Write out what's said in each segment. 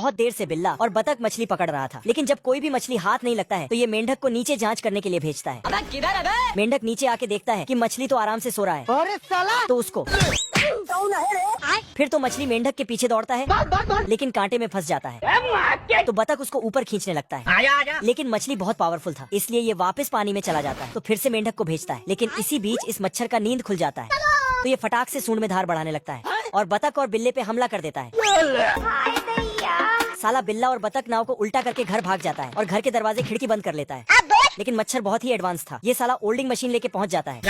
बहुत देर से बिल्ला और बतख मछली पकड़ रहा था, लेकिन जब कोई भी मछली हाथ नहीं लगता है तो ये मेंढक को नीचे जांच करने के लिए भेजता है। अबे किधर है बे? मेंढक नीचे आके देखता है कि मछली तो आराम से सो रहा है, अरे साला तो उसको फिर तो मछली मेंढक के पीछे दौड़ता है, लेकिन कांटे में फंस जाता है। तो बतख उसको ऊपर खींचने लगता है, आजा आजा। लेकिन मछली बहुत पावरफुल था, इसलिए ये वापस पानी में चला जाता है। तो फिर से मेंढक को भेजता है, लेकिन इसी बीच इस मच्छर का नींद खुल जाता है, तो ये फटाक से सूंड में धार बढ़ाने लगता है और बतख और बिल्ले पे हमला कर देता है। साला बिल्ला और बतख नाव को उल्टा करके घर भाग जाता है और घर के दरवाजे खिड़की बंद कर लेता है, लेकिन मच्छर बहुत ही एडवांस था। ये साला ओल्डिंग मशीन लेके पहुंच जाता है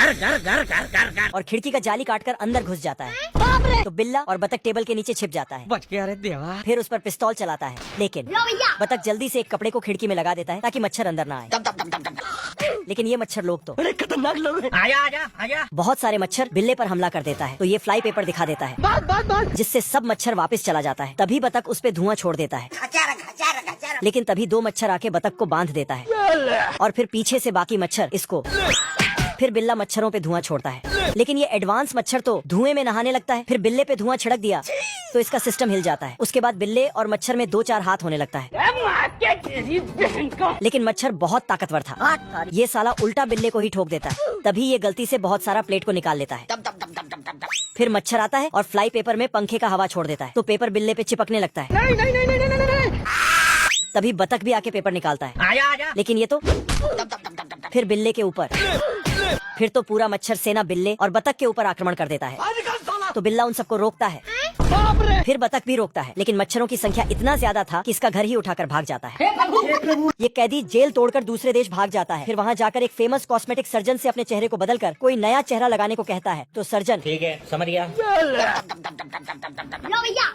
और खिड़की का जाली काटकर अंदर घुस जाता है। तो बिल्ला और बतख टेबल के नीचे छिप जाता है। बच गया रे देवा। फिर उस पर पिस्तौल चलाता है, लेकिन बतख जल्दी से एक कपड़े को खिड़की में लगा देता है ताकि मच्छर अंदर ना आए। लेकिन ये मच्छर लोग तो बड़े खतरनाक लोग हैं। आजा आजा आजा। बहुत सारे मच्छर बिल्ले पर हमला कर देता है, तो ये फ्लाई पेपर दिखा देता है, जिससे सब मच्छर वापस चला जाता है। तभी बतख उस पे धुआं छोड़ देता है, लेकिन तभी दो मच्छर आके बतख को बांध देता है और फिर पीछे से बाकी मच्छर इसको। फिर बिल्ला मच्छरों पे धुआं छोड़ता है, लेकिन ये एडवांस मच्छर तो धुएं में नहाने लगता है। फिर बिल्ले पे धुआं छिड़क दिया तो इसका सिस्टम हिल जाता है। उसके बाद बिल्ले और मच्छर में 2-4 हाथ होने लगता है, लेकिन मच्छर बहुत ताकतवर था। ये साला उल्टा बिल्ले को ही ठोक देता है, तभी ये गलती से बहुत सारा प्लेट को निकाल लेता है। फिर मच्छर आता है और फ्लाई पेपर में पंखे का हवा छोड़ देता है, तो पेपर बिल्ले पे चिपकने लगता है। तभी बतख भी आके पेपर निकालता है, आजा आजा। लेकिन ये तो फिर बिल्ले के ऊपर। फिर तो पूरा मच्छर सेना बिल्ले और बतख के ऊपर आक्रमण कर देता है, तो बिल्ला उन सबको रोकता है। फिर बतख भी रोकता है, लेकिन मच्छरों की संख्या इतना ज्यादा था कि इसका घर ही उठाकर भाग जाता है। ये कैदी जेल तोड़कर दूसरे देश भाग जाता है। फिर वहाँ जाकर एक फेमस कॉस्मेटिक सर्जन से अपने चेहरे को बदलकर कोई नया चेहरा लगाने को कहता है, तो सर्जन ठीक है समझ गया।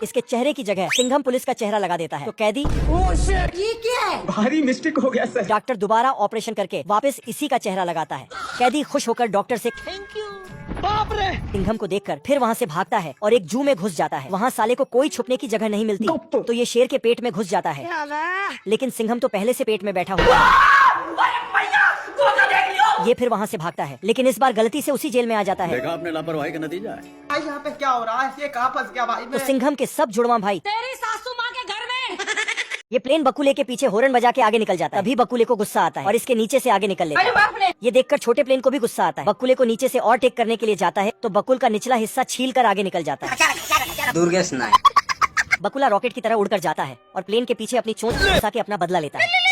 इसके चेहरे की जगह सिंघम पुलिस का चेहरा लगा देता है। तो कैदी ये क्या है? भारी मिस्टेक हो गया सर। डॉक्टर दोबारा ऑपरेशन करके वापस इसी का चेहरा लगाता है। कैदी खुश होकर डॉक्टर से थैंक यू। बाप रे। सिंघम को देखकर फिर वहाँ से भागता है और एक जू में घुस जाता है। वहाँ साले को कोई छुपने की जगह नहीं मिलती, तो ये शेर के पेट में घुस जाता है, लेकिन सिंघम तो पहले से पेट में बैठा हुआ है। ये फिर वहाँ से भागता है, लेकिन इस बार गलती से उसी जेल में आ जाता है। देखा आपने लापरवाही का नतीजा है। भाई यहाँ पे क्या हो रहा है? ये कहाँ फंस गया भाई तो मैं? सिंघम के सब जुड़वा भाई तेरी सासू माँ के घर में। ये प्लेन बकुले के पीछे हॉर्न बजा के आगे निकल जाता है। तभी बकुले को गुस्सा आता है और इसके नीचे से आगे निकल लेता है। ये देखकर छोटे प्लेन को भी गुस्सा आता है। बकुले को नीचे से और टेक करने के लिए जाता है, तो बकुल का निचला हिस्सा छील कर आगे निकल जाता है। बकुला रॉकेट की तरह उड़कर जाता है और प्लेन के पीछे अपनी चोंच फंसा के अपना बदला लेता है।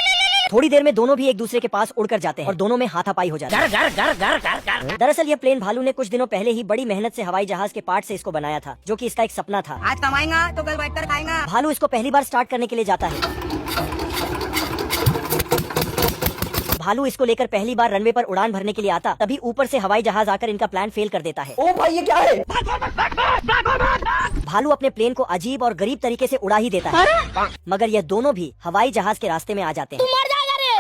थोड़ी देर में दोनों भी एक दूसरे के पास उड़कर जाते हैं और दोनों में हाथापाई हो जाती है। दरअसल ये प्लेन भालू ने कुछ दिनों पहले ही बड़ी मेहनत से हवाई जहाज के पार्ट से इसको बनाया था, जो कि इसका एक सपना था। आज कमाएगा तो कल बैठकर खाएगा। भालू इसको पहली बार स्टार्ट करने के लिए जाता है। भालू इसको लेकर पहली बार रनवे पर उड़ान भरने के लिए आता, तभी ऊपर से हवाई जहाज आकर इनका प्लान फेल कर देता है। ओ भाई ये क्या है? भालू अपने प्लेन को अजीब और गरीब तरीके से उड़ा ही देता है, मगर यह दोनों भी हवाई जहाज के रास्ते में आ जाते हैं।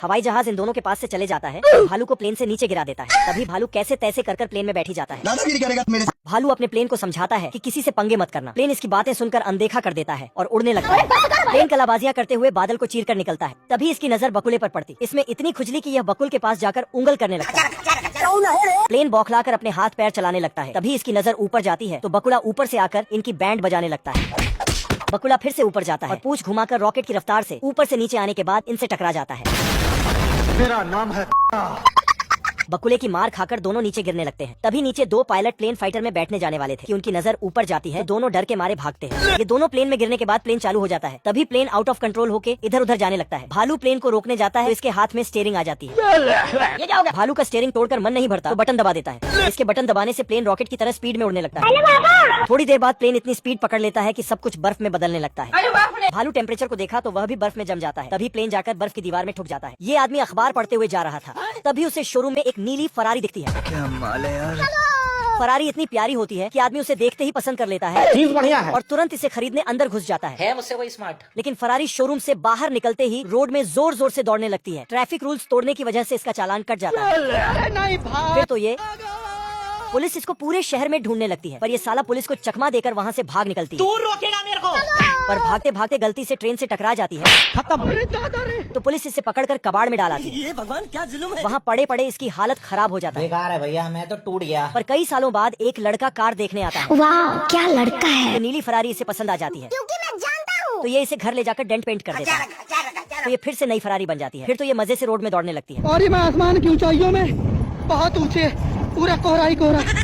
हवाई जहाज इन दोनों के पास से चले जाता है, भालू को प्लेन से नीचे गिरा देता है। तभी भालू कैसे तैसे कर प्लेन में बैठी जाता है। दादागिरी करेगा मेरे साथ। भालू अपने प्लेन को समझाता है कि किसी से पंगे मत करना। प्लेन इसकी बातें सुनकर अनदेखा कर देता है और उड़ने लगता है। प्लेन कलाबाजियां करते हुए बादल को चीर कर निकलता है। तभी इसकी नजर बकुले पर पड़ती। इसमें इतनी खुजली कि यह बकुल के पास जाकर उंगल करने लगता है। प्लेन बौखलाकर अपने हाथ पैर चलाने लगता है। तभी इसकी नजर ऊपर जाती है, तो बकुला ऊपर से आकर इनकी बैंड बजाने लगता है। बकुला फिर से ऊपर जाता है और पूंछ घुमाकर रॉकेट की रफ्तार से ऊपर से नीचे आने के बाद इनसे टकरा जाता है। मेरा नाम है। बकुले की मार खाकर दोनों नीचे गिरने लगते हैं। तभी नीचे दो पायलट प्लेन फाइटर में बैठने जाने वाले थे कि उनकी नजर ऊपर जाती है, तो दोनों डर के मारे भागते हैं। ये दोनों प्लेन में गिरने के बाद प्लेन चालू हो जाता है। तभी प्लेन आउट ऑफ कंट्रोल होके इधर उधर जाने लगता है। भालू प्लेन को रोकने जाता है, तो इसके हाथ में स्टीयरिंग आ जाती है। ये क्या हो गया? भालू का स्टीयरिंग तोड़कर मन नहीं भरता, तो बटन दबा देता है। इसके बटन दबाने से प्लेन रॉकेट की तरह स्पीड में उड़ने लगता है। थोड़ी देर बाद प्लेन इतनी स्पीड पकड़ लेता है कि सब कुछ बर्फ में बदलने लगता है। भालू टेम्परेचर को देखा तो वह भी बर्फ में जम जाता है। तभी प्लेन जाकर बर्फ की दीवार में ठुक जाता है। ये आदमी अखबार पढ़ते हुए जा रहा था, तभी उसे शोरूम में एक नीली फरारी दिखती है। क्या माल है यार। फरारी इतनी प्यारी होती है कि आदमी उसे देखते ही पसंद कर लेता है। चीज बढ़िया है। और तुरंत इसे खरीदने अंदर घुस जाता है मुझसे कोई स्मार्ट। लेकिन फरारी शोरूम से बाहर निकलते ही रोड में जोर जोर से दौड़ने लगती है। ट्रैफिक रूल्स तोड़ने की वजह से इसका चालान कट जाता है। नहीं भाई। फिर तो ये पुलिस इसको पूरे शहर में ढूंढने लगती है, पर ये साला पुलिस को चकमा देकर वहाँ से भाग निकलती है। तू रोकेगा मेरे को। पर भागते भागते गलती से ट्रेन से टकरा जाती है, तो पुलिस इसे पकड़कर कबाड़ में डालाती है। ये भगवान क्या जुल्म है। वहाँ पड़े पड़े इसकी हालत खराब हो जाता है। बेकार है भैया, मैं तो टूट गया। पर कई सालों बाद एक लड़का कार देखने आता है। वाह क्या लड़का है। तो नीली फरारी इसे पसंद आ जाती है। क्योंकि मैं जानता हूँ तो ये इसे घर ले जाकर डेंट पेंट कर देता है, तो ये फिर से नई फरारी बन जाती है। फिर तो ये मजे से रोड में दौड़ने लगती है। और ये मैं आसमान की ऊंचाइयों में बहुत ऊंचे, पूरा कोहरा ही कोहरा।